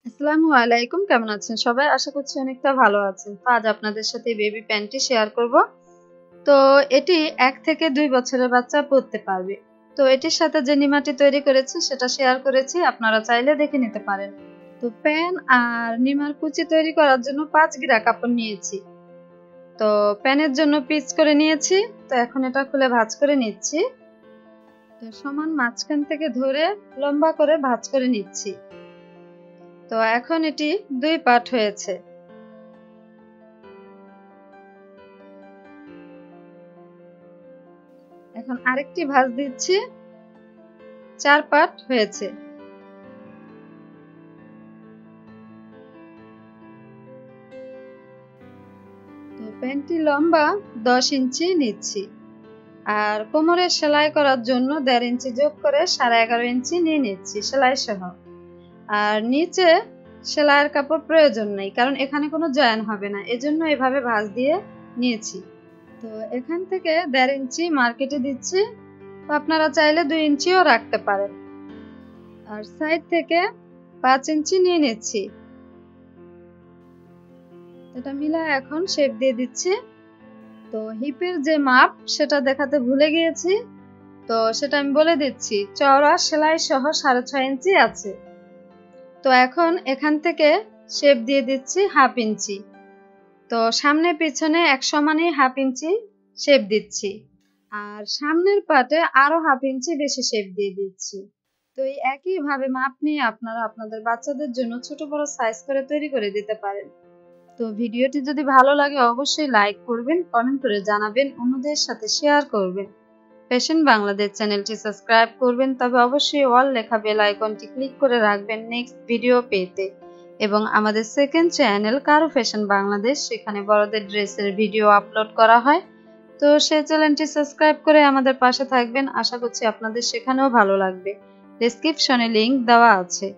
আসসালামু আলাইকুম, কেমন আছেন সবাই? আশা করছি অনেকটা ভালো আছেন। তো আজ আপনাদের সাথে বেবি প্যান্টটি শেয়ার করব। তো এটি 1 থেকে 2 বছরের বাচ্চা পরতে পারবে। তো এটির সাথে যে নিমাটি তৈরি করেছি সেটা শেয়ার করেছি, আপনারা চাইলে দেখে নিতে পারেন। তো প্যান আর নিমার কুচি তৈরি করার জন্য 5 গিরা কাপড় নিয়েছি। তো প্যানের জন্য পিচ করে নিয়েছি। তো এখন এটা খুলে ভাঁজ করে নিচ্ছি। তো সমান মাঝখান থেকে ধরে লম্বা করে ভাঁজ করে নিচ্ছি। তো এখন এটি 2 পার্ট হয়েছে। এখন আরেকটি ভাঁজ দিচ্ছি, 4 পার্ট হয়েছে। তো প্যান্টটি লম্বা 10 ইঞ্চি নিচ্ছি, আর কোমরের সেলাই করার জন্য 1.5 ইঞ্চি যোগ করে 11.5 ইঞ্চি নিয়ে নিচ্ছি সেলাই সহ। আর নিচে সেলাইয়ের কাপড় প্রয়োজন নেই, কারণ এখানে কোনো জয়েন হবে না, এজন্য এভাবে ভাঁজ দিয়ে নিয়েছি। তো এখান থেকে 1.5 ইঞ্চি মার্কেটে দিচ্ছি। তো আপনারা চাইলে 2 ইঞ্চিও রাখতে পারেন। আর সাইড থেকে 5 ইঞ্চি নিয়ে নিচ্ছি। এটা মিলায় এখন শেপ দিয়ে দিচ্ছি। তো হিপের যে মাপ সেটা দেখাতে ভুলে গিয়েছি, তো সেটা আমি বলে দিচ্ছি। চওড়া সেলাই সহ 6.5 ইঞ্চি আছে। তো এখন এখান থেকে শেপ দিয়ে দিচ্ছি 1/2 ইঞ্চি। তো সামনে পিছনে এক সমানই 1/2 ইঞ্চি শেপ দিচ্ছি, আর সামনের পাটে আরো 1/2 ইঞ্চি বেশি শেপ দিয়ে দিচ্ছি। তো এই একই ভাবে মাপ নিয়ে আপনারা আপনাদের বাচ্চাদের জন্য ছোট বড় সাইজ করে তৈরি করে দিতে পারেন। তো ভিডিওটি যদি ভালো লাগে অবশ্যই লাইক করবেন, কমেন্ট করে জানাবেন, অন্যদের সাথে শেয়ার করবেন। ফ্যাশন বাংলাদেশ চ্যানেলটি সাবস্ক্রাইব করবেন, তবে অবশ্যই অল লেখা বেল আইকনটি ক্লিক করে রাখবেন নেক্সট ভিডিও পেতে। এবং আমাদের সেকেন্ড চ্যানেল কারো ফ্যাশন বাংলাদেশ, সেখানে বড়দের ড্রেসের ভিডিও আপলোড করা হয়। তো সেই চ্যানেলটি সাবস্ক্রাইব করে আমাদের পাশে থাকবেন, আশা করছি আপনাদের সেখানেও ভালো লাগবে। ডেসক্রিপশনে লিংক দেওয়া আছে।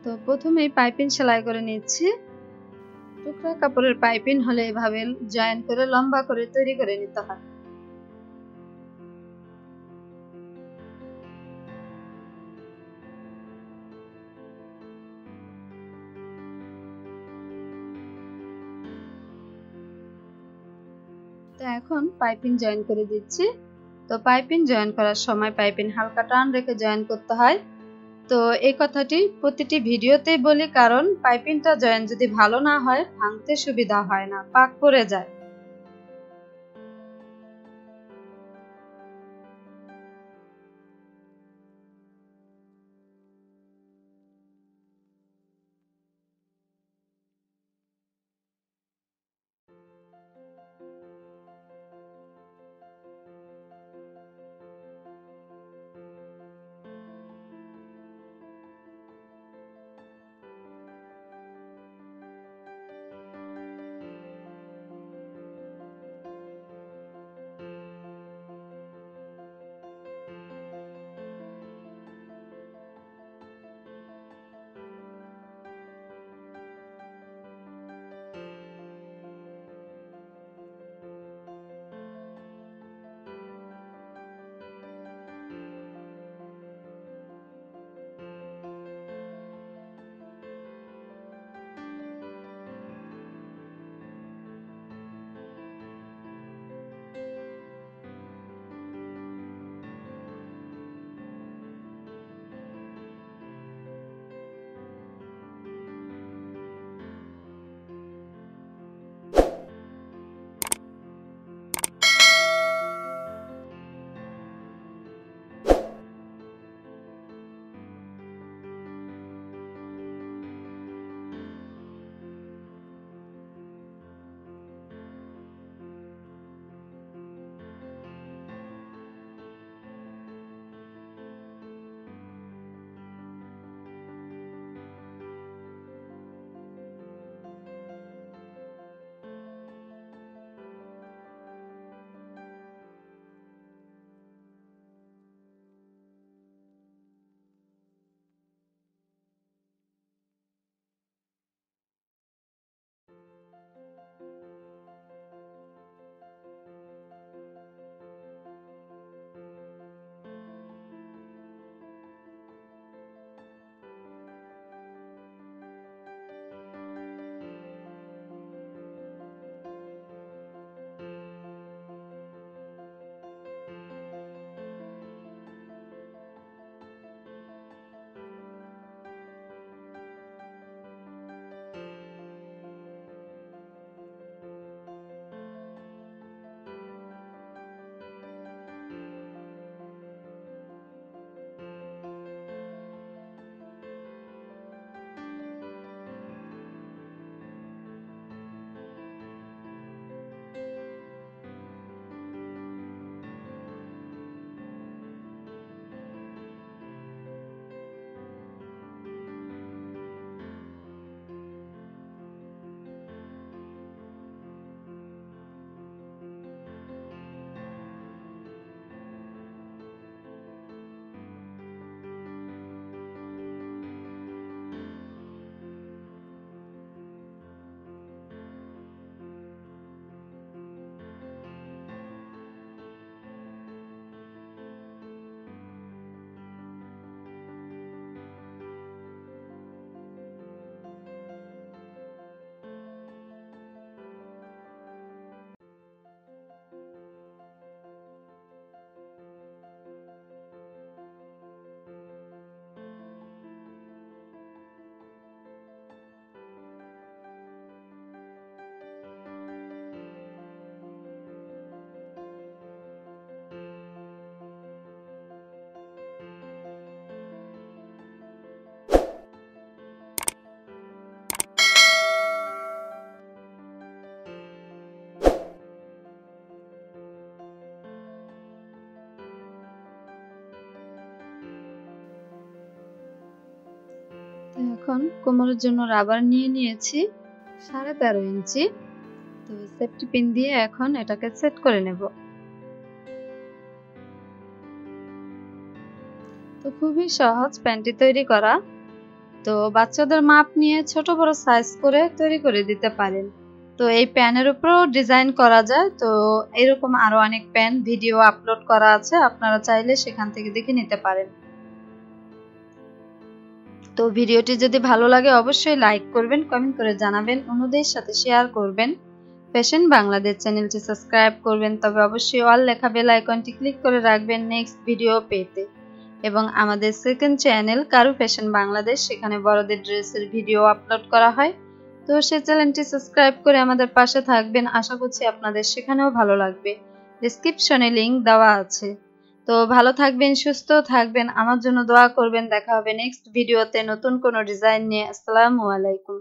তো প্রথমেই পাইপিং সেলাই করে নিচ্ছি। টুকরা কাপড়ের পাইপিং হলে এভাবে জয়েন করে লম্বা করে তৈরি করে নিতে হয়। তো এখন পাইপিং জয়েন করে দিচ্ছি। তো পাইপিং জয়েন করার সময় পাইপিং হালকা টান রেখে জয়েন করতে হয়। তো এই কথাটি প্রতিটি ভিডিওতেই বলি, কারণ পাইপিংটা জয়েন যদি ভালো না হয় ভাঙতে সুবিধা হয় না, পাক পড়ে যায়। এখন কোমরের জন্য রাবার নিয়ে নিয়েছি 13.5 ইঞ্চি। তো সেফটি পিন দিয়ে এখন এটাকে সেট করে নেব। তো খুবই সহজ প্যান্টটি তৈরি করা। তো বাচ্চাদের মাপ নিয়ে ছোট বড় সাইজ করে তৈরি করে দিতে পারেন। তো এই প্যানের উপরও ডিজাইন করা যায়। তো এরকম আরো অনেক প্যান ভিডিও আপলোড করা আছে, আপনারা চাইলে সেখান থেকে দেখে নিতে পারেন। তো ভিডিওটি যদি ভালো লাগে অবশ্যই লাইক করবেন, কমেন্ট করে জানাবেন, অন্যদের সাথে শেয়ার করবেন। ফ্যাশন বাংলাদেশ চ্যানেলটি সাবস্ক্রাইব করবেন, তবে অবশ্যই অল লেখা বেল আইকনটি ক্লিক করে রাখবেন নেক্সট ভিডিও পেতে। এবং আমাদের সেকেন্ড চ্যানেল কারু ফ্যাশন বাংলাদেশ, সেখানে বড়দের ড্রেসের ভিডিও আপলোড করা হয়। তো সেই চ্যানেলটি সাবস্ক্রাইব করে আমাদের পাশে থাকবেন, আশা করছি আপনাদের সেখানেও ভালো লাগবে। ডেসক্রিপশনে লিংক দেওয়া আছে। তো ভালো থাকবেন, সুস্থ থাকবেন, আমার জন্য দোয়া করবেন। দেখা হবে নেক্সট ভিডিওতে নতুন কোনো ডিজাইন নিয়ে। আসসালামু আলাইকুম।